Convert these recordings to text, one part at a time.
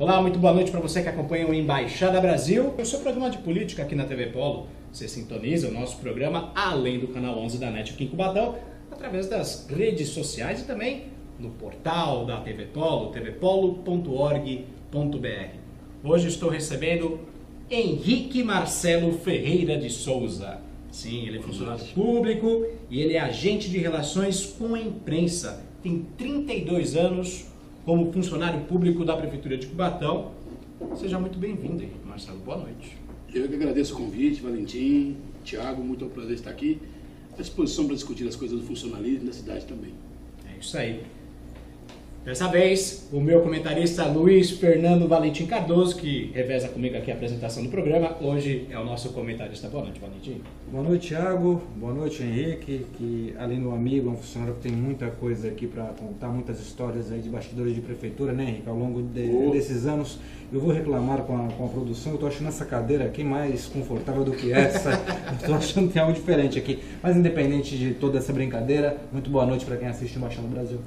Olá, muito boa noite para você que acompanha o Embaixada Brasil. Eu sou o programa de política aqui na TV Polo. Você sintoniza o nosso programa além do canal 11 da NET aqui em Cubatão, através das redes sociais e também no portal da TV Polo, tvpolo.org.br. Hoje estou recebendo Henrique Marcelo Ferreira de Souza. Sim, ele é funcionário público e ele é agente de relações com a imprensa. Tem 32 anos como funcionário público da Prefeitura de Cubatão. Seja muito bem-vindo, Henrique Marcelo. Boa noite. Eu que agradeço o convite, Valentim, Thiago, muito é um prazer estar aqui à disposição para discutir as coisas do funcionalismo da cidade também. É isso aí. Dessa vez, o meu comentarista Luiz Fernando Valentim Cardoso, que reveza comigo aqui a apresentação do programa, hoje é o nosso comentarista. Boa noite, Valentim. Boa noite, Thiago. Boa noite, Henrique, que além do amigo, é um funcionário que tem muita coisa aqui para contar, muitas histórias aí de bastidores de prefeitura, né, Henrique? Ao longo desses anos, eu vou reclamar com a produção, eu estou achando essa cadeira aqui mais confortável do que essa, eu estou achando que tem algo diferente aqui. Mas independente de toda essa brincadeira, muito boa noite para quem assiste o Embaixada Brasil.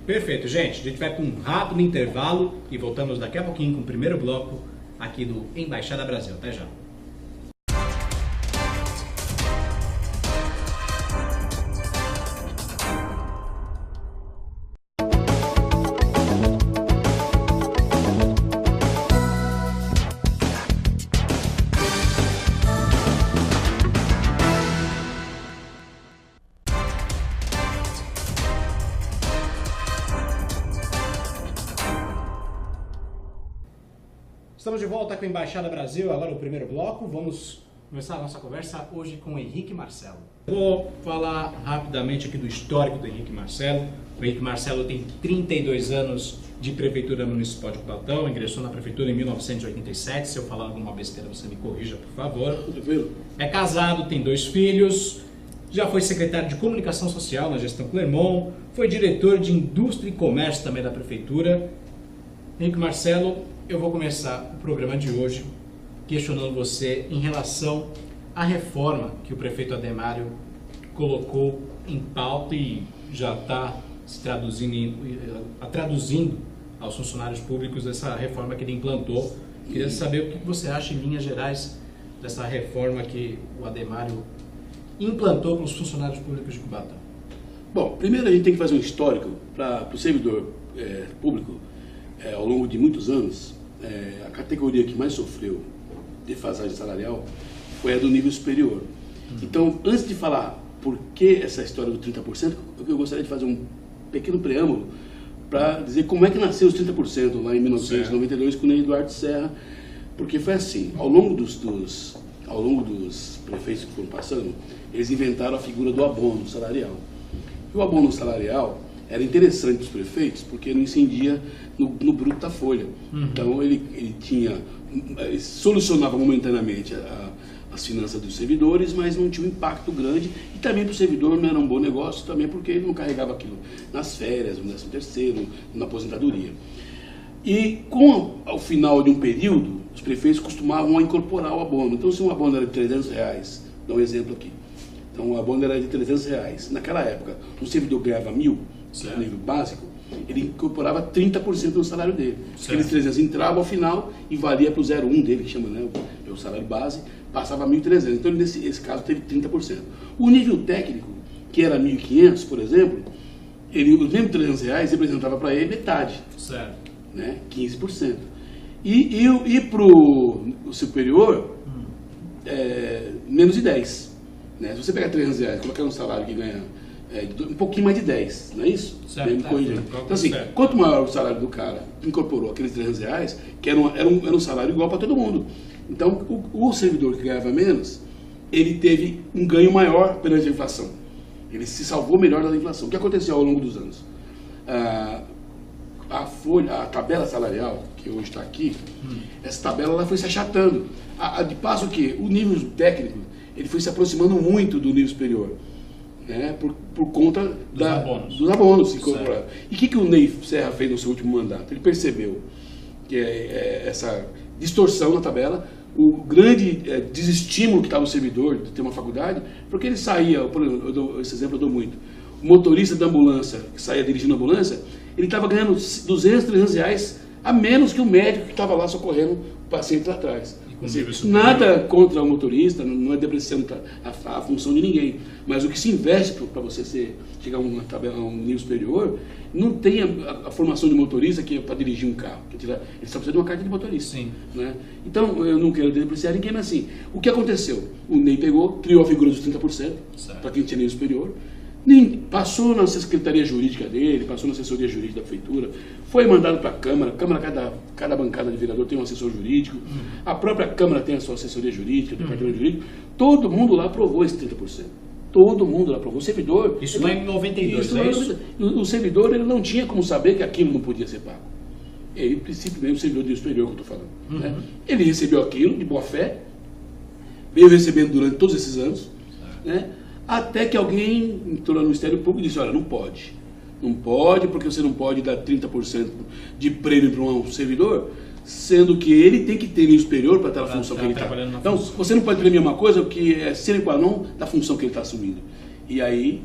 Perfeito, gente. A gente vai para um rápido intervalo e voltamos daqui a pouquinho com o primeiro bloco aqui do Embaixada Brasil. Até já. Estamos de volta com a Embaixada Brasil, agora o primeiro bloco. Vamos começar a nossa conversa hoje com o Henrique Marcelo. Vou falar rapidamente aqui do histórico do Henrique Marcelo. O Henrique Marcelo tem 32 anos de Prefeitura Municipal de Cubatão, ingressou na Prefeitura em 1987. Se eu falar alguma besteira, você me corrija, por favor. É casado, tem 2 filhos, já foi secretário de Comunicação Social na gestão Clermont, foi diretor de Indústria e Comércio também da Prefeitura. Henrique Marcelo, eu vou começar o programa de hoje questionando você em relação à reforma que o prefeito Ademário colocou em pauta e já está se traduzindo aos funcionários públicos essa reforma que ele implantou. Queria saber o que você acha, em linhas gerais, dessa reforma que o Ademário implantou para os funcionários públicos de Cubatão. Bom, primeiro a gente tem que fazer um histórico para o servidor público. Ao longo de muitos anos, a categoria que mais sofreu defasagem salarial foi a do nível superior. Então, antes de falar por que essa história do 30%, eu gostaria de fazer um pequeno preâmbulo para dizer como é que nasceu os 30% lá em 1992 com o Ney Eduardo Serra, porque foi assim, ao longo dos prefeitos que foram passando, eles inventaram a figura do abono salarial. E o abono salarial era interessante para os prefeitos porque não incidia no bruto da folha. Então ele solucionava momentaneamente as finanças dos servidores, mas não tinha um impacto grande, e também para o servidor não era um bom negócio também porque ele não carregava aquilo nas férias, no 13º, na aposentadoria. E ao final de um período, os prefeitos costumavam incorporar o abono. Então, se um abono era de R$300, dá um exemplo aqui. Então, o abono era de R$300. Naquela época, um servidor ganhava 1.000, no nível básico, ele incorporava 30% do salário dele. Aqueles 300 entravam ao final e valia para o 01 dele, que chama, né, o salário base, passava 1.300. Então, nesse caso, teve 30%. O nível técnico, que era 1.500, por exemplo, os mesmos R$300 representava para ele metade. Certo. Né, 15%. E para o superior, menos de 10%. Né? Se você pegar R$300 e colocar um salário que ganha um pouquinho mais de 10, não é isso? Certo. Então, assim, quanto maior o salário do cara que incorporou aqueles R$300, que era um salário igual para todo mundo. Então, o servidor que ganhava menos, ele teve um ganho maior perante a inflação. Ele se salvou melhor da inflação. O que aconteceu ao longo dos anos? A tabela salarial, que hoje está aqui, essa tabela ela foi se achatando. De passo que o nível técnico ele foi se aproximando muito do nível superior. Né, por conta dos abonos incorporados. E o que o Ney Serra fez no seu último mandato? Ele percebeu que essa distorção na tabela, o grande desestímulo que estava o servidor de ter uma faculdade, porque ele saía, por exemplo, esse exemplo eu dou muito, o motorista da ambulância, que saía dirigindo a ambulância, ele estava ganhando 200, 300 reais a menos que o médico que estava lá socorrendo o paciente lá atrás. Assim, nada contra o motorista, não é depreciando a função de ninguém, mas o que se investe para você chegar a um nível superior, não tem a formação de motorista que é para dirigir um carro, ele só precisa de uma carta de motorista. Sim. Né? Então, eu não quero depreciar ninguém, mas assim, o que aconteceu? O Ney criou a figura dos 30%, para quem tinha nível superior, passou na secretaria jurídica dele, passou na assessoria jurídica da prefeitura, foi mandado para a Câmara, cada bancada de vereador tem um assessor jurídico, a própria Câmara tem a sua assessoria jurídica, o departamento jurídico, todo mundo lá aprovou esse 30%. Todo mundo lá aprovou. O servidor... Isso lá em 92, é isso? O servidor, ele não tinha como saber que aquilo não podia ser pago. Ele, principalmente, o servidor de superior que eu estou falando. Né? Ele recebeu aquilo de boa fé, veio recebendo durante todos esses anos, né? Até que alguém entrou no Ministério Público e disse, olha, não pode. Não pode, porque você não pode dar 30% de prêmio para um servidor, sendo que ele tem que ter nível superior para ter a função que ele está. Então, você não pode premiar uma coisa que é sine qua non da função que ele está assumindo. E aí,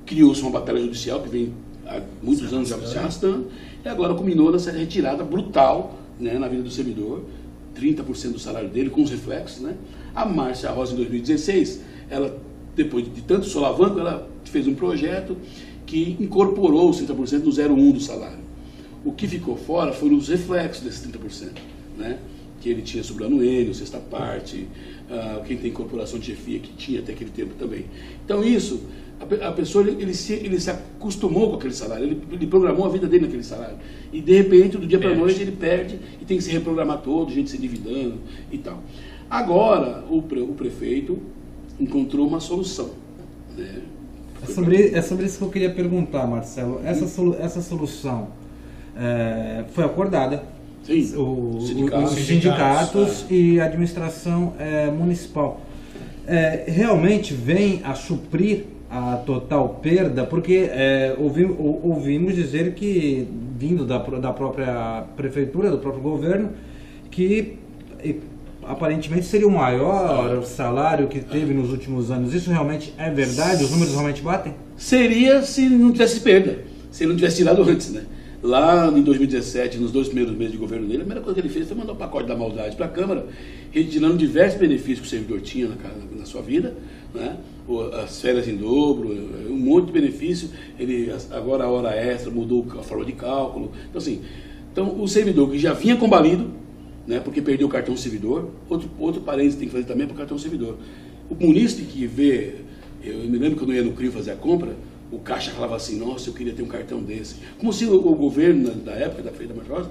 criou-se uma batalha judicial que vem há muitos anos já se arrastando, e agora culminou nessa retirada brutal, né, na vida do servidor, 30% do salário dele, com os reflexos. Né? A Márcia Rosa, em 2016, ela, depois de tanto solavanco, ela fez um projeto que incorporou os 30% no 0,1 do salário. O que ficou fora foram os reflexos desses 30%, né? Que ele tinha sobreanuênio, sexta parte, quem tem incorporação de chefia, que tinha até aquele tempo também. Então isso, a pessoa ele se acostumou com aquele salário, ele programou a vida dele naquele salário. E de repente, do dia para a noite, ele perde e tem que se reprogramar todo, gente se endividando e tal. Agora, o prefeito encontrou uma solução, né? É sobre isso que eu queria perguntar, Marcelo. Essa solução foi acordada. Sim, os sindicatos e a administração municipal. Realmente vem a suprir a total perda, porque ouvimos dizer que, vindo da própria prefeitura, do próprio governo, que aparentemente seria o maior salário que teve nos últimos anos. Isso realmente é verdade? Os números realmente batem? Seria se não tivesse perda, se ele não tivesse tirado antes, né? Lá em 2017, nos 2 primeiros meses de governo dele, a primeira coisa que ele fez foi mandar um pacote da maldade para a Câmara, retirando diversos benefícios que o servidor tinha na sua vida, né? As férias em dobro, um monte de benefício. Ele, agora a hora extra, mudou a forma de cálculo. Então, assim, o servidor que já vinha combalido, né, porque perdeu o cartão servidor, outro parênteses tem que fazer também para o cartão servidor. O munícipe que vê, eu me lembro quando eu ia no CRIO fazer a compra, o caixa falava assim, nossa, eu queria ter um cartão desse. Como se o governo, da época da Feira da Marchosa,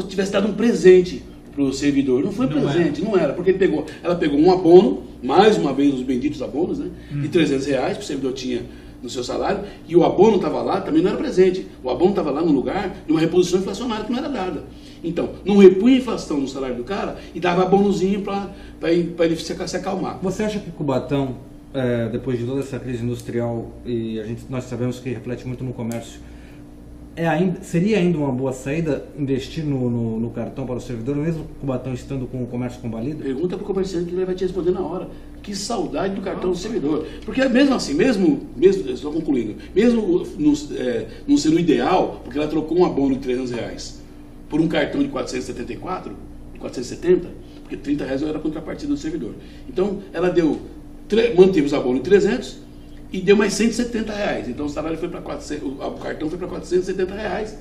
tivesse dado um presente para o servidor. Não foi presente, não era, porque ela pegou um abono, mais uma vez os benditos abonos, né, de R$300 que o servidor tinha no seu salário, e o abono estava lá, também não era presente. O abono estava lá no lugar de uma reposição inflacionária que não era dada. Então, não repunha a inflação no salário do cara e dava abonozinho para ele se acalmar. Você acha que Cubatão, depois de toda essa crise industrial, e nós sabemos que reflete muito no comércio, seria ainda uma boa saída investir no cartão para o servidor, mesmo Cubatão estando com o comércio combalido? Pergunta para o comerciante que ele vai te responder na hora. Que saudade do cartão do servidor. Porque mesmo assim, mesmo estou concluindo, mesmo não sendo ideal, porque ela trocou um abono de R$300 por um cartão de 470, porque R$30 era a contrapartida do servidor. Então, ela manteve os abonos de 300 e deu mais R$170. Então, o salário foi para o cartão foi para R$470,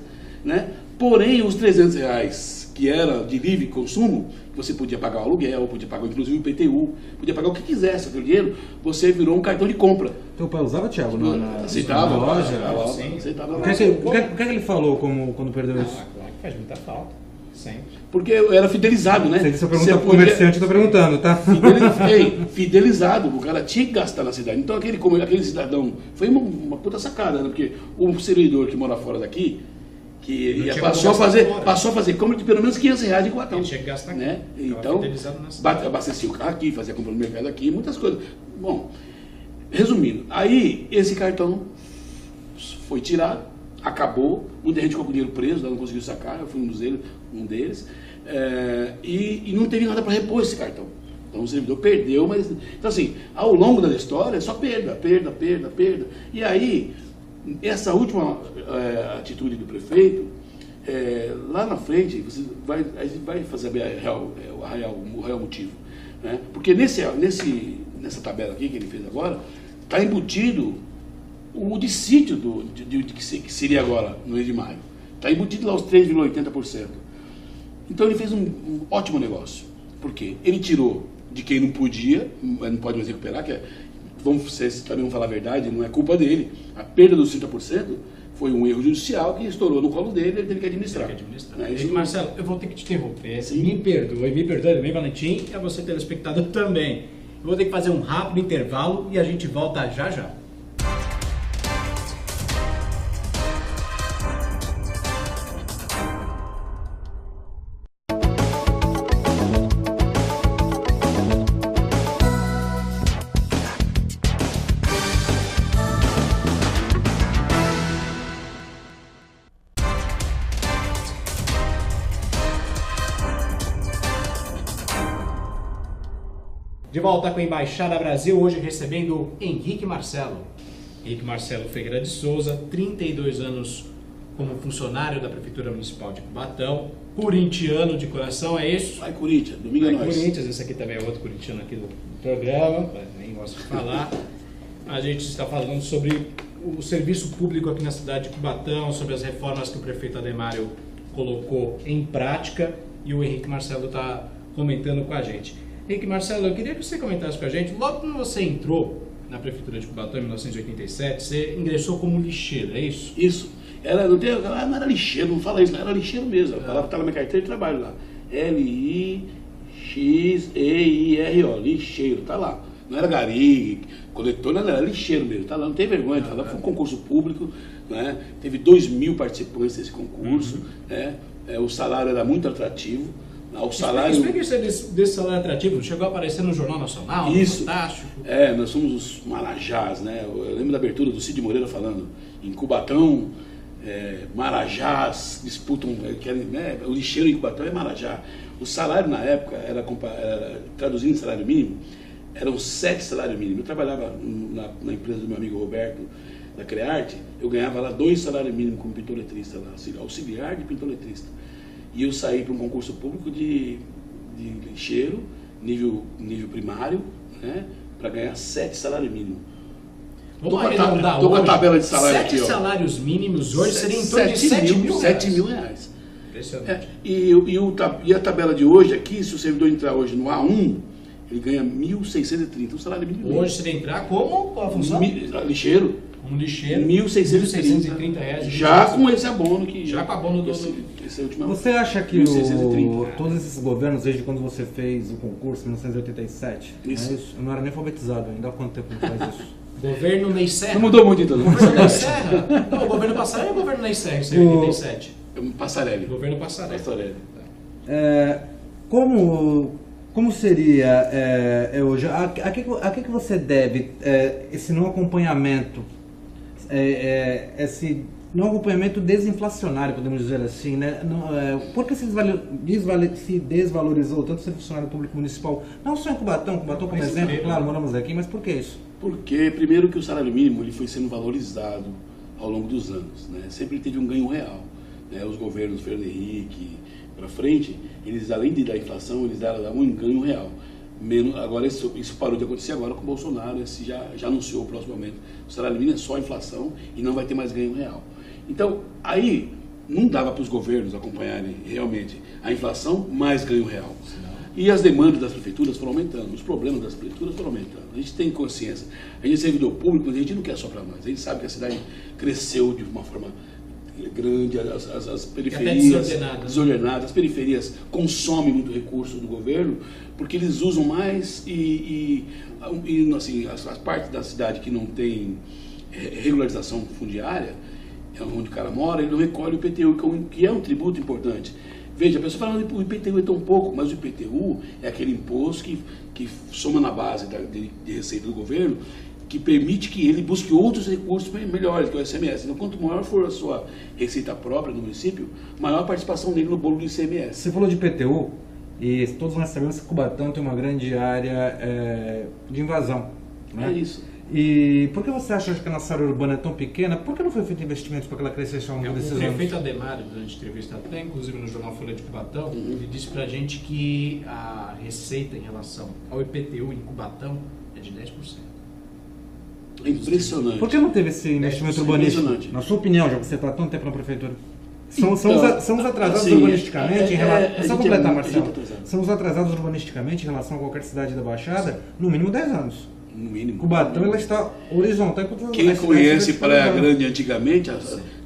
né? Porém, os R$300 que era de livre consumo, você podia pagar o aluguel, podia pagar inclusive o IPTU, podia pagar o que quisesse, aquele dinheiro, você virou um cartão de compra. Teu pai usava, Thiago? Aceitava. Na loja? Aceitava. O que ele falou quando perdeu isso? Claro que faz muita falta, sempre. Porque eu era fidelizado, né? Se você pergunta pro comerciante, eu tô perguntando, tá? Fidelizado, o cara tinha que gastar na cidade. Então aquele cidadão, foi uma puta sacada, né? Porque o servidor que mora fora daqui, que passou a fazer compra de pelo menos R$500 em Cubatão. Ele tinha que gastar aqui. Né? Então, abastecia o carro aqui, fazia compra no mercado aqui, muitas coisas. Bom, resumindo, aí esse cartão foi tirado, acabou, muita gente ficou com o dinheiro preso, não conseguiu sacar, eu fui um deles, e não teve nada para repor esse cartão. Então o servidor perdeu, mas... Então assim, ao longo da história, é só perda. E aí, essa última atitude do prefeito lá na frente, a gente vai fazer o real motivo. Né? Porque nessa tabela aqui que ele fez agora, está embutido o dissídio que seria agora, no mês de maio. Está embutido lá os 3,80%. Então ele fez um ótimo negócio. Por quê? Ele tirou de quem não podia, não pode mais recuperar, vocês também vão falar a verdade, não é culpa dele. A perda dos 30% foi um erro judicial que estourou no colo dele, ele teve que administrar. Marcelo, eu vou ter que te interromper. Me perdoe também, Valentim, e a você, telespectador, também. Eu vou ter que fazer um rápido intervalo e a gente volta já já. De volta com a Embaixada Brasil, hoje recebendo Henrique Marcelo. Henrique Marcelo Ferreira de Souza, 32 anos como funcionário da Prefeitura Municipal de Cubatão, corintiano de coração, é isso? Vai Corinthians, domingo é nós. Corinthians, esse aqui também é outro corintiano aqui do programa, nem gosto de falar. A gente está falando sobre o serviço público aqui na cidade de Cubatão, sobre as reformas que o prefeito Ademário colocou em prática, e o Henrique Marcelo está comentando com a gente. Henrique Marcelo, eu queria que você comentasse com a gente, logo quando você entrou na Prefeitura de Cubatão em 1987, você ingressou como lixeiro, é isso? Isso. Não era lixeiro, não fala isso, não era lixeiro mesmo. A palavra está na minha carteira de trabalho lá. L-I-X-E-I-R-O, lixeiro, tá lá. Não era gari, coletor, não era lixeiro mesmo, tá lá, não tem vergonha, tá lá, foi um concurso público, né? Teve 2.000 participantes desse concurso, né? O salário era muito atrativo. O salário... Explica isso desse salário atrativo, chegou a aparecer no Jornal Nacional, isso. Fantástico. Nós somos os Marajás, né? Eu lembro da abertura do Cid Moreira falando, em Cubatão, Marajás disputam, né? O lixeiro em Cubatão é Marajá. O salário na época, traduzindo salário mínimo, eram 7 salários mínimos. Eu trabalhava na empresa do meu amigo Roberto, da Crearte, eu ganhava lá 2 salários mínimos como pintoletrista, lá, auxiliar de pintoletrista. E eu saí para um concurso público de lixeiro, nível primário, né, para ganhar 7 salários mínimos. Estou com a tabela de salário 7 aqui. 7 salários mínimos hoje seriam em torno de 7 mil reais. 7 mil reais. Impressionante. E a tabela de hoje aqui, se o servidor entrar hoje no A1, ele ganha 1.630, um salário mínimo. Hoje você entrar como? Qual a função? Lixeiro. Um lixeiro. 1.630 reais. Já com esse abono que... Já com abono do... Você acha que todos esses governos, desde quando você fez o concurso, em 1987, isso. Não é isso? Eu não era nem alfabetizado ainda, há quanto tempo não faz isso? Governo Ney Serra. Não mudou muito então. Governo Ney Serra? Não, o governo Passarelli é o governo Ney Serra, isso é 87. Passarelli. Governo Passarelli. Como seria hoje? A que você deve esse não acompanhamento, esse não acompanhamento desinflacionário, podemos dizer assim, né? Por que se desvalorizou tanto ser funcionário público municipal? Não só em Cubatão como exemplo, claro, moramos aqui, mas por que isso? Porque, primeiro, que o salário mínimo ele foi sendo valorizado ao longo dos anos, né? Sempre teve um ganho real, né? Os governos Fernando Henrique para frente, eles além de dar inflação, eles davam um ganho real. Agora isso parou de acontecer agora com o Bolsonaro, esse já anunciou o próximo momento. O salário mínimo é só inflação e não vai ter mais ganho real. Então, aí não dava para os governos acompanharem realmente a inflação mais ganho real. E as demandas das prefeituras foram aumentando, os problemas das prefeituras foram aumentando. A gente tem consciência. A gente é servidor público, mas a gente não quer só para nós. A gente sabe que a cidade cresceu de uma forma grande, as periferias desordenadas, as periferias consomem muito recurso do governo, porque eles usam mais e assim, as partes da cidade que não tem regularização fundiária, onde o cara mora, ele não recolhe o IPTU, que é um tributo importante. Veja, a pessoa fala que o IPTU é tão pouco, mas o IPTU é aquele imposto que soma na base de receita do governo, que permite que ele busque outros recursos melhores, que é o ICMS. Então, quanto maior for a sua receita própria no município, maior a participação dele no bolo do ICMS. Você falou de IPTU, e todos nós sabemos que Cubatão tem uma grande área de invasão. Né? É isso. E por que você acha que a nossa área urbana é tão pequena? Por que não foi feito investimentos para que ela crescesse ao longo desses O anos? prefeito Ademar, durante a entrevista, até inclusive no jornal Folha de Cubatão, ele disse pra gente que a receita em relação ao IPTU em Cubatão é de 10%. É impressionante. Por que não teve esse investimento urbanístico? Impressionante. Na sua opinião, já que você está tanto tempo na prefeitura. São os atrasados assim, urbanisticamente em relação... Só completar, Marcelo. atrasado. São os atrasados urbanisticamente em relação a qualquer cidade da Baixada, no mínimo 10 anos. No mínimo. Cubatão, ela está horizontal. Quem conhece Praia Grande antigamente,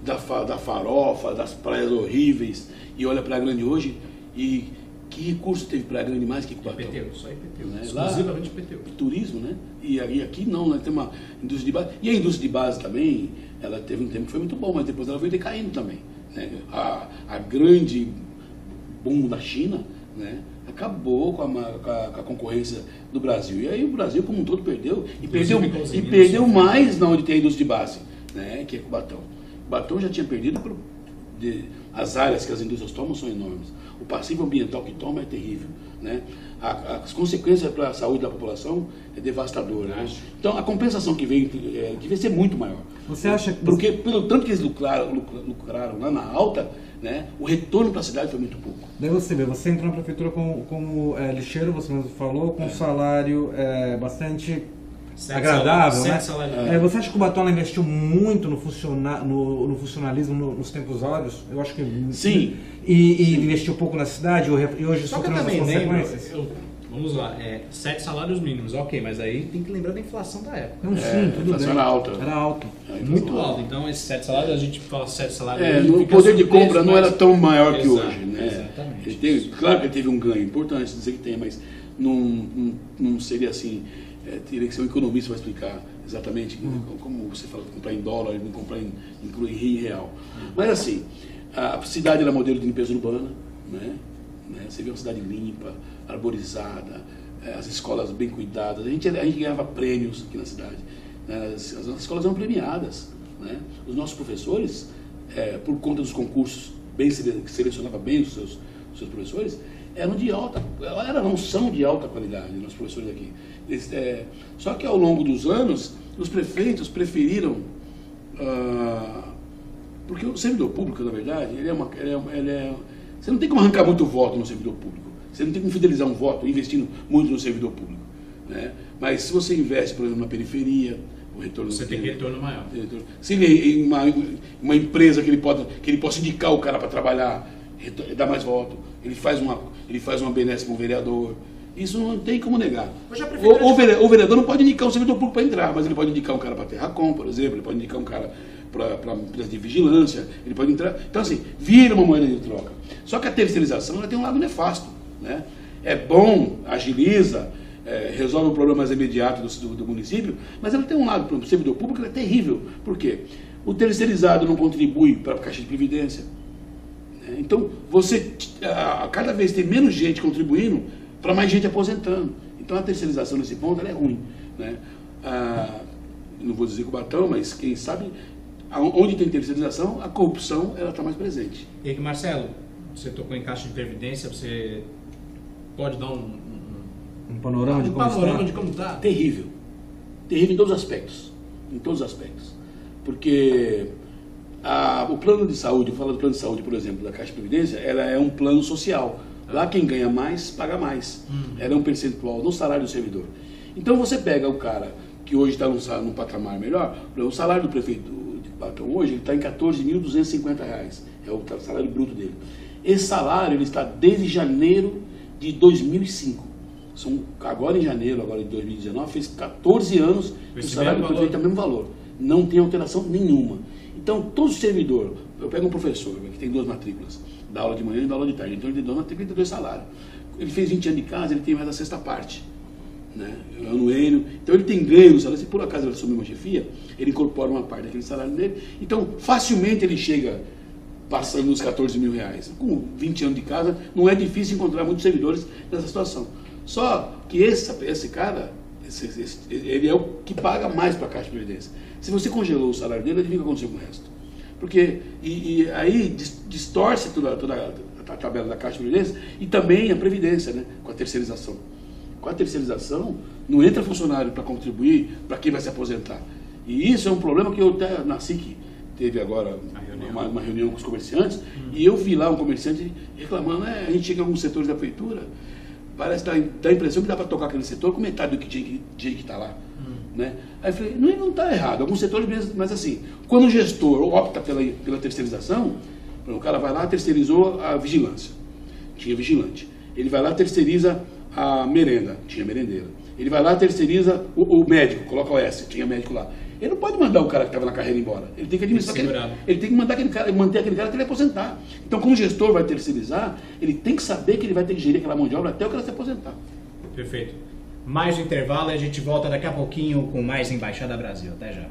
da farofa, das praias horríveis, e olha Praia Grande hoje, e que recurso teve Praia Grande mais que Cubatão? IPTU, só IPTU. Né? Exclusivamente IPTU. Turismo, né? E aqui não, né? Tem uma indústria de base. E a indústria de base também, ela teve um tempo que foi muito bom, mas depois ela veio decaindo também. Né? A grande boom da China, né? Acabou com a concorrência do Brasil. E aí o Brasil como um todo perdeu. E perdeu mais na onde tem a indústria de base, né? Que é Cubatão. Cubatão já tinha perdido as áreas que as indústrias tomam são enormes. O passivo ambiental que toma é terrível, né? As consequências para a saúde da população é devastadora, né? Então a compensação que veio devia ser muito maior. Você acha que... Porque pelo tanto que eles lucraram lá na alta, né? O retorno para a cidade foi muito pouco. Daí você entrou na prefeitura como lixeiro, você mesmo falou, com um salário bastante agradável, né? Você acha que o Cubatão investiu muito no funcionalismo nos tempos áureos? Eu acho que sim. E investiu pouco na cidade e hoje sofreu as consequências? Vamos lá, 7 salários mínimos, ok, mas aí tem que lembrar da inflação da época. Não, sim, tudo bem. Era alta. Era alto. Muito alto. Então, esses 7 salários, a gente fala 7 salários... O poder de compra não era tão maior que hoje, né? Exatamente. Claro que ele teve um ganho importante, dizer que tem, mas não seria assim... teria que ser um economista para explicar exatamente como você fala, comprar em dólar, não comprar em real. Mas assim, a cidade era modelo de limpeza urbana, né? Você vê uma cidade limpa, arborizada, as escolas bem cuidadas. A gente ganhava prêmios aqui na cidade, né? As nossas escolas eram premiadas, né? Os nossos professores, por conta dos concursos, que selecionava bem os seus professores, são de alta qualidade, nossos professores aqui. Só que ao longo dos anos, os prefeitos preferiram, porque o servidor público, na verdade, você não tem como arrancar muito voto no servidor público, você não tem como fidelizar um voto investindo muito no servidor público, né? Mas se você investe, por exemplo, na periferia, o retorno você tem retorno maior. Se ele uma empresa que ele possa indicar o cara para trabalhar, dá mais voto, ele faz uma benesse com o vereador. Isso não tem como negar. O vereador não pode indicar um servidor público para entrar, mas ele pode indicar um cara para Terracom, por exemplo, ele pode indicar um cara para empresa de vigilância, ele pode entrar. Então, assim, vira uma moeda de troca. Só que a terceirização ela tem um lado nefasto, né? É bom, agiliza, resolve o problema mais imediato do município, mas ela tem um lado, para o servidor público, ela é terrível. Por quê? O terceirizado não contribui para a caixa de previdência. Então, cada vez tem menos gente contribuindo para mais gente aposentando. Então, a terceirização nesse ponto ela é ruim, né? Não vou dizer Cubatão, mas quem sabe, onde tem terceirização, a corrupção ela está mais presente. E aí, Marcelo, você tocou em caixa de previdência, você pode dar um panorama de como está? Terrível. Terrível em todos os aspectos. Em todos os aspectos. Porque o plano de saúde, eu falo do plano de saúde, por exemplo, da Caixa de Previdência, ela é um plano social. Lá quem ganha mais, paga mais. Ela é um percentual no salário do servidor. Então você pega o cara que hoje está num patamar melhor, o salário do prefeito de Cubatão hoje está em R$ 14.250. É o salário bruto dele. Esse salário ele está desde janeiro de 2005. Agora em janeiro de 2019, fez 14 anos que o salário do prefeito é o mesmo valor. Não tem alteração nenhuma. Então, todo servidor, eu pego um professor que tem 2 matrículas, dá aula de manhã e dá aula de tarde, então ele tem 2 matrículas e tem 2 salários. Ele fez 20 anos de casa, ele tem mais a 6ª parte, né? Anuênio, então ele tem ganho no salário. Se por acaso ele assumir uma chefia, ele incorpora uma parte daquele salário dele, então facilmente ele chega passando nos 14 mil reais. Com 20 anos de casa, não é difícil encontrar muitos servidores nessa situação. Só que esse cara, ele é o que paga mais para a Caixa de Previdência. Se você congelou o salário dele, adivinha o que aconteceu com o resto? Porque aí distorce toda a tabela da Caixa de Previdência e também a Previdência, né? Com a terceirização. Com a terceirização, Não entra funcionário para contribuir para quem vai se aposentar. E isso é um problema que eu até nasci que teve agora uma reunião com os comerciantes, e eu vi lá um comerciante reclamando, a gente chega em alguns setores da prefeitura, parece que dá a impressão que dá para tocar aquele setor com metade do que tinha que estar lá. Né? Aí eu falei, não está errado, alguns setores mesmo, mas assim, quando o gestor opta pela terceirização, o cara vai lá, terceirizou a vigilância, tinha vigilante. Ele vai lá, terceiriza a merenda, tinha merendeira. Ele vai lá, terceiriza o médico, coloca o S, tinha médico lá. Ele não pode mandar o cara que estava na carreira embora. Ele tem que administrar ele tem que mandar manter aquele cara até ele aposentar. Então, como o gestor vai terceirizar, ele tem que saber que ele vai ter que gerir aquela mão de obra até o cara se aposentar. Perfeito. Mais um intervalo e a gente volta daqui a pouquinho com mais Embaixada Brasil. Até já.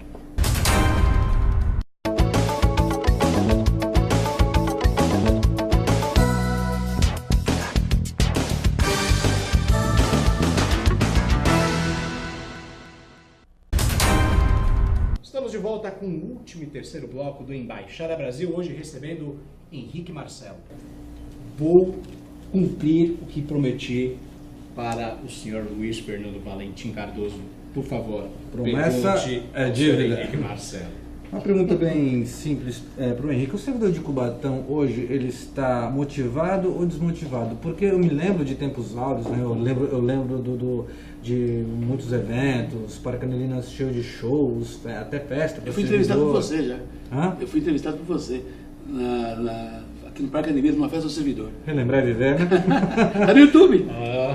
Estamos de volta com o último e terceiro bloco do Embaixada Brasil, hoje recebendo Henrique Marcelo. Vou cumprir o que prometi para o senhor Luiz Fernando Valentim Cardoso. Por favor, promessa é dívida. Henrique Marcelo. Uma pergunta bem simples para o Henrique. O servidor de Cubatão hoje, ele está motivado ou desmotivado? Porque eu me lembro de tempos áureos, né? Eu lembro de muitos eventos, Paracanelinas cheio de shows, até festa. Eu fui entrevistado por você já. Hã? Eu fui entrevistado por você aqui no Paracanelinas, numa festa do servidor. Relembrar e viver, né? Tá no YouTube.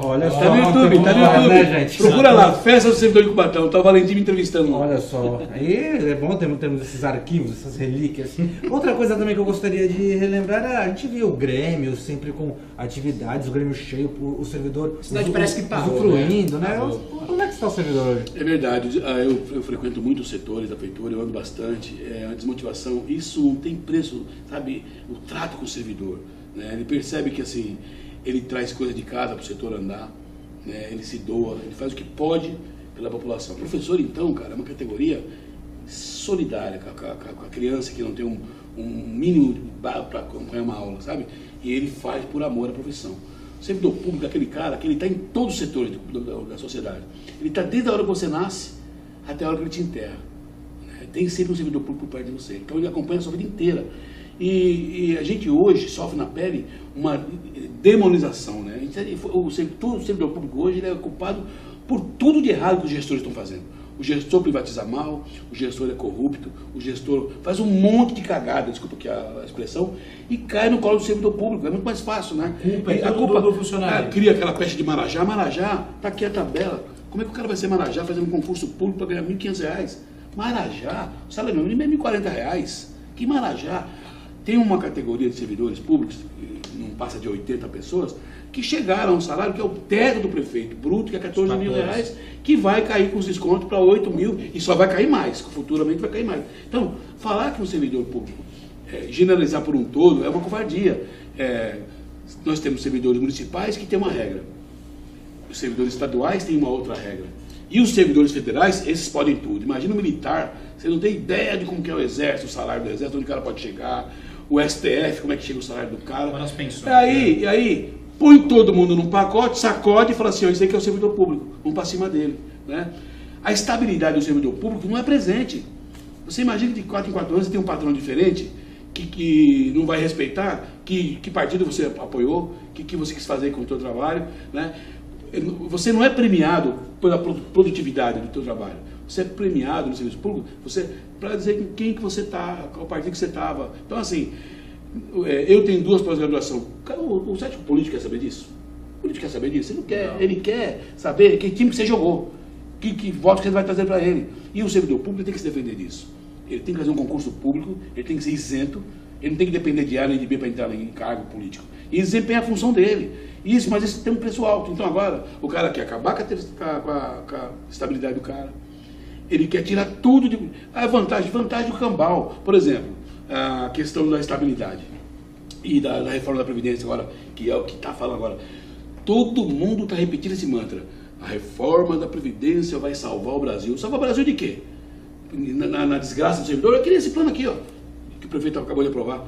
Olha só. Tá no YouTube, tá no YouTube. Né, gente? Procura lá, festa do servidor de Cubatão. Tá o Valentim me entrevistando. Olha só. Aí é bom termos esses arquivos, essas relíquias. Outra coisa também que eu gostaria de relembrar é a gente viu o Grêmio sempre com atividades, o Grêmio cheio, o servidor. A cidade parece que parou, usufruindo, né? Como é que está o servidor hoje? É verdade. Eu frequento muito os setores da prefeitura, eu ando bastante. A desmotivação, isso não tem preço, sabe? O trato com o servidor. Né? Ele percebe que assim, ele traz coisa de casa para o setor andar, né? Ele se doa, ele faz o que pode pela população. O professor, então, cara, é uma categoria solidária com a criança que não tem um mínimo para acompanhar uma aula, sabe? E ele faz por amor à profissão. O servidor público é aquele cara que ele está em todos os setores da sociedade. Ele está desde a hora que você nasce até a hora que ele te enterra. Né? Tem sempre um servidor público por perto de você. Então ele acompanha a sua vida inteira. E a gente hoje sofre na pele uma demonização. Né? O servidor público hoje ele é culpado por tudo de errado que os gestores estão fazendo. O gestor privatiza mal, o gestor é corrupto, o gestor faz um monte de cagada, desculpa aqui a expressão, e cai no colo do servidor público. É muito mais fácil, né? A culpa do funcionário. Cria aquela peste de Marajá. Marajá, tá aqui a tabela. Como é que o cara vai ser Marajá fazendo um concurso público para ganhar R$ 1.500? Marajá, o salário mínimo é R$ 1.040. Que Marajá? Tem uma categoria de servidores públicos, não passa de 80 pessoas, que chegaram a um salário que é o teto do prefeito, bruto, que é R$14 mil, que vai cair com os descontos para 8 mil e só vai cair mais, futuramente vai cair mais. Então, falar que um servidor público, generalizar por um todo, é uma covardia. Nós temos servidores municipais que têm uma regra, os servidores estaduais têm uma outra regra, e os servidores federais, esses podem tudo. Imagina o militar, você não tem ideia de como que é o exército, o salário do exército, onde o cara pode chegar, o STF, como é que chega o salário do cara. Para as pensões. E aí, põe todo mundo num pacote, sacode e fala assim, isso aí que é o servidor público, vamos para cima dele. Né? A estabilidade do servidor público não é presente. Você imagina que de 4 em 4 anos você tem um patrão diferente, que não vai respeitar, que partido você apoiou, que você quis fazer com o seu trabalho. Né? Você não é premiado pela produtividade do seu trabalho. Você é premiado no serviço público para dizer com quem que você está, qual partido que você estava. Então, assim, eu tenho 2 pós-graduações. Você acha que o político quer saber disso? O político quer saber disso? Ele não quer. Ele quer saber que time que você jogou, que voto que você vai trazer para ele. E o servidor público tem que se defender disso. Ele tem que fazer um concurso público, ele tem que ser isento, ele não tem que depender de A nem de B para entrar em cargo político. E desempenhar a função dele. Mas isso tem um preço alto. Então agora, o cara quer acabar com a estabilidade do cara. Ele quer tirar tudo de... A vantagem do cambal. Por exemplo, a questão da estabilidade e da reforma da Previdência agora, que é o que está falando agora. Todo mundo está repetindo esse mantra. A reforma da Previdência vai salvar o Brasil. Salvar o Brasil de quê? Na desgraça do servidor? Eu queria esse plano aqui, ó, que o prefeito acabou de aprovar.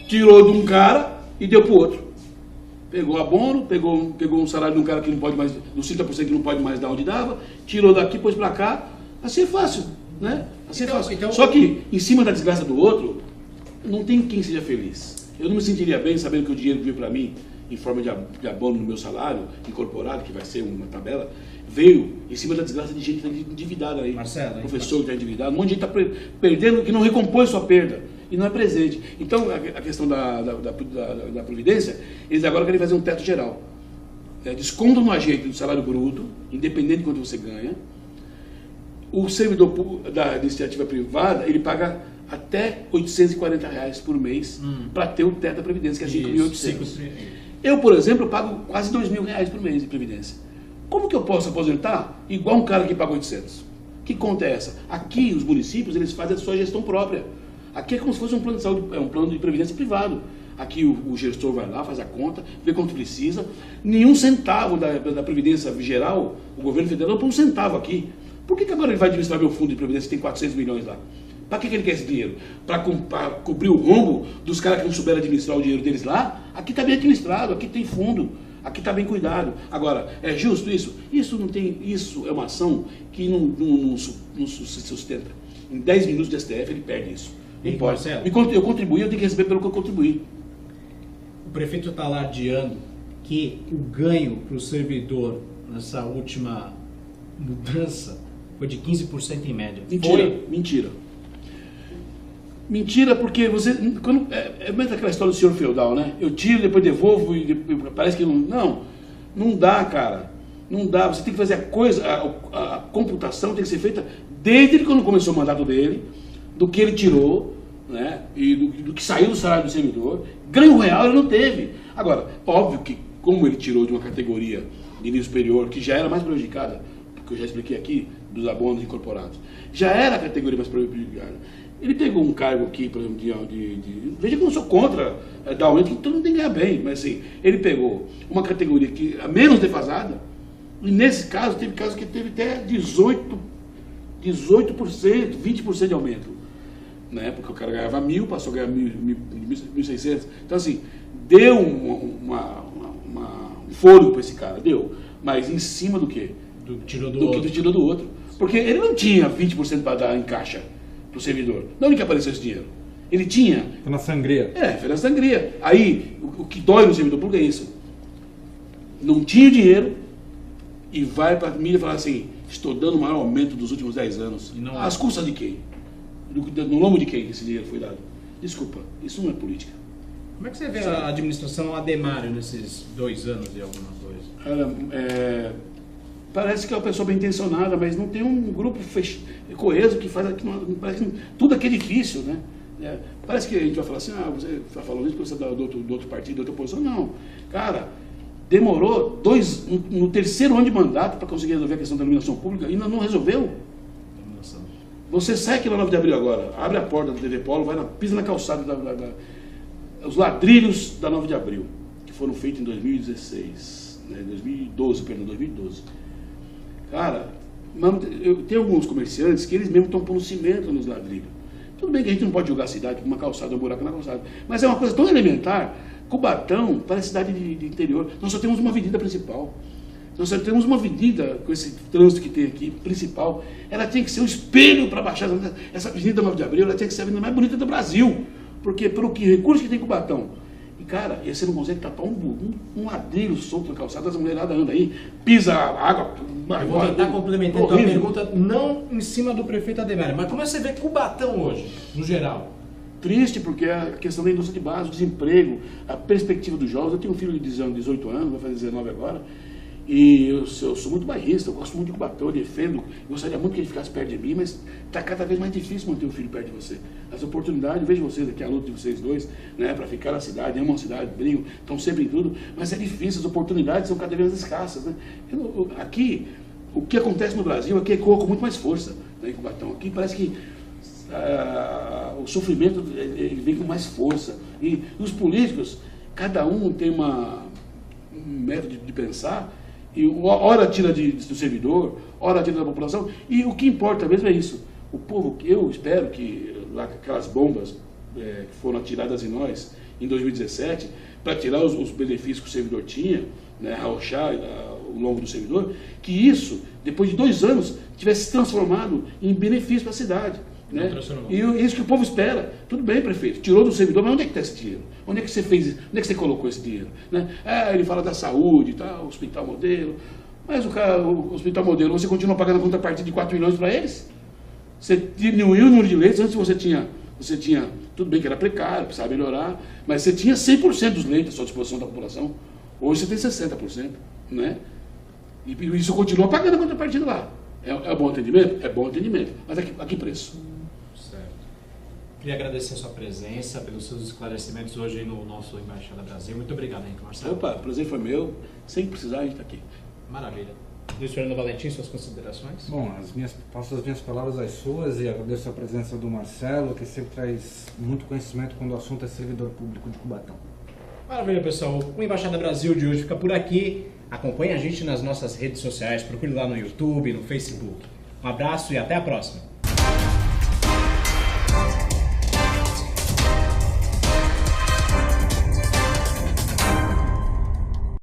Tirou de um cara e deu para o outro. Pegou abono, pegou um salário de um cara que não pode mais, dos 30% que não pode mais dar onde dava, tirou daqui, pôs para cá. Assim é fácil, né? Assim é fácil. Então, só que, em cima da desgraça do outro, não tem quem seja feliz. Eu não me sentiria bem sabendo que o dinheiro que veio para mim, em forma de abono no meu salário, incorporado, que vai ser uma tabela, veio em cima da desgraça de gente que está endividada aí. Marcelo, professor que está endividado, um monte de gente está perdendo, que não recompõe sua perda. E não é presente. Então, a questão da Previdência, eles agora querem fazer um teto geral. Descontam no agente do salário bruto, independente de quanto você ganha. O servidor da iniciativa privada, ele paga até R$840 por mês para ter o teto da Previdência, que é 5.800. Eu, por exemplo, pago quase R$2.000 por mês de Previdência. Como que eu posso aposentar igual um cara que paga 800? Que conta é essa? Aqui, os municípios, eles fazem a sua gestão própria. Aqui é como se fosse um plano de saúde, um plano de previdência privado. Aqui o gestor vai lá, faz a conta, vê quanto precisa. Nenhum centavo da Previdência Geral, o governo federal não põe um centavo aqui. Por que agora ele vai administrar meu fundo de previdência que tem 400 milhões lá? Para que ele quer esse dinheiro? Para cobrir o rombo dos caras que não souberam administrar o dinheiro deles lá? Aqui está bem administrado, aqui tem fundo, aqui está bem cuidado. Agora, é justo isso? Isso não tem, isso é uma ação que não se sustenta. Em 10 minutos de STF ele perde isso. Não pode. Eu contribuí, eu tenho que receber pelo que eu contribuí. O prefeito está alardeando que o ganho para o servidor nessa última mudança foi de 15% em média. Mentira. Mentira, porque você... É mesmo aquela história do senhor feudal, né? Eu tiro, depois devolvo e parece que não... Não dá, cara. Não dá. Você tem que fazer a computação tem que ser feita desde quando começou o mandato dele, do que ele tirou, né? E do que saiu do salário do servidor. Ganho real ele não teve. Agora, óbvio que como ele tirou de uma categoria de nível superior, que já era mais prejudicada, porque eu já expliquei aqui, dos abonos incorporados, já era a categoria mais prejudicada. Ele pegou um cargo aqui, por exemplo, veja que eu não sou contra dar aumento, que todo mundo tem que ganhar bem, mas assim, ele pegou uma categoria que é menos defasada, e nesse caso, teve casos que teve até 18%, 20% de aumento. Né? Porque o cara ganhava 1.000, passou a ganhar 1.600. Então, assim, deu um fôlego para esse cara, deu. Mas em cima do quê? Do que tirou do outro. Porque ele não tinha 20% para dar em caixa para o servidor. De onde que apareceu esse dinheiro? Ele tinha... Foi na sangria. Foi na sangria. Aí, o que dói no servidor público é isso. Não tinha dinheiro e vai para a mídia falar assim, estou dando o maior aumento dos últimos 10 anos. Às custas de quem? No lombo de quem esse dinheiro foi dado? Desculpa, isso não é política. Como é que você vê a administração Ademário nesses 2 anos e alguma coisa? Parece que é uma pessoa bem intencionada, mas não tem um grupo coeso que faz... parece que tudo aqui é difícil, né? Parece que a gente vai falar assim, você está falando isso porque você é do outro partido, da outra posição. Não. Cara, demorou no 3º ano de mandato para conseguir resolver a questão da iluminação pública e ainda não resolveu. Você sai aqui na 9 de abril agora, abre a porta da TV Polo, pisa na calçada os ladrilhos da 9 de abril, que foram feitos em 2016, né, 2012. Cara, tem alguns comerciantes que eles mesmos estão pondo cimento nos ladrilhos. Tudo bem que a gente não pode julgar a cidade com uma calçada, um buraco na calçada, mas é uma coisa tão elementar. Cubatão parece cidade de interior. Nós só temos uma avenida principal. Nós só temos uma avenida com esse trânsito que tem aqui, principal. Ela tem que ser um espelho para baixar. Essa avenida 9 de abril, ela tem que ser a avenida mais bonita do Brasil. Porque pelo recurso que tem Cubatão. E cara, você não consegue tapar um ladrilho solto na calçada, as mulheradas andam aí, pisa a água. Eu vou tentar complementar então a pergunta, não em cima do prefeito Ademário, mas como é que você vê Cubatão hoje, no geral? Triste, porque a questão da indústria de base, o desemprego, a perspectiva dos jovens. Eu tenho um filho de 18 anos, vai fazer 19 agora, e eu sou muito bairrista, eu gosto muito de Cubatão, eu defendo, gostaria muito que ele ficasse perto de mim, mas está cada vez mais difícil manter um filho perto de você. As oportunidades, vejo vocês aqui, a luta de vocês dois, né, para ficar na cidade, amam a cidade, brigam, estão sempre em tudo, mas é difícil, as oportunidades são cada vez mais escassas. Né? Aqui, o que acontece no Brasil aqui ecoa com muito mais força, né, em Cubatão. Aqui parece que o sofrimento ele vem com mais força. E os políticos, cada um tem um método de pensar, e ora tira do servidor, ora tira da população, e o que importa mesmo é isso. O povo, eu espero que lá aquelas bombas que foram atiradas em nós em 2017, para tirar os benefícios que o servidor tinha, né, arrochar o longo do servidor, que isso, depois de 2 anos, tivesse se transformado em benefício para a cidade. Né? E isso que o povo espera. Tudo bem, prefeito, tirou do servidor, mas onde é que está esse dinheiro? Onde é que você fez? Onde é que você colocou esse dinheiro? Né? Ele fala da saúde, tá, hospital modelo, mas o hospital modelo, você continua pagando a contrapartida de 4 milhões para eles? Você diminuiu o número de leitos, antes você tinha, tudo bem que era precário, precisava melhorar, mas você tinha 100% dos leitos à sua disposição da população. Hoje você tem 60%, né? E isso continua pagando a contrapartida lá. É bom atendimento? É bom atendimento. Mas a que preço? Certo. Queria agradecer a sua presença, pelos seus esclarecimentos hoje no nosso Embaixada Brasil. Muito obrigado, Henrique Marcelo. Opa, o prazer foi meu. Sem precisar, a gente está aqui. Maravilha. E o senhor Fernando Valentim, suas considerações? Bom, passo as minhas palavras às suas e agradeço a presença do Marcelo, que sempre traz muito conhecimento quando o assunto é servidor público de Cubatão. Maravilha, pessoal. O Embaixada Brasil de hoje fica por aqui. Acompanhe a gente nas nossas redes sociais, procure lá no YouTube, no Facebook. Um abraço e até a próxima.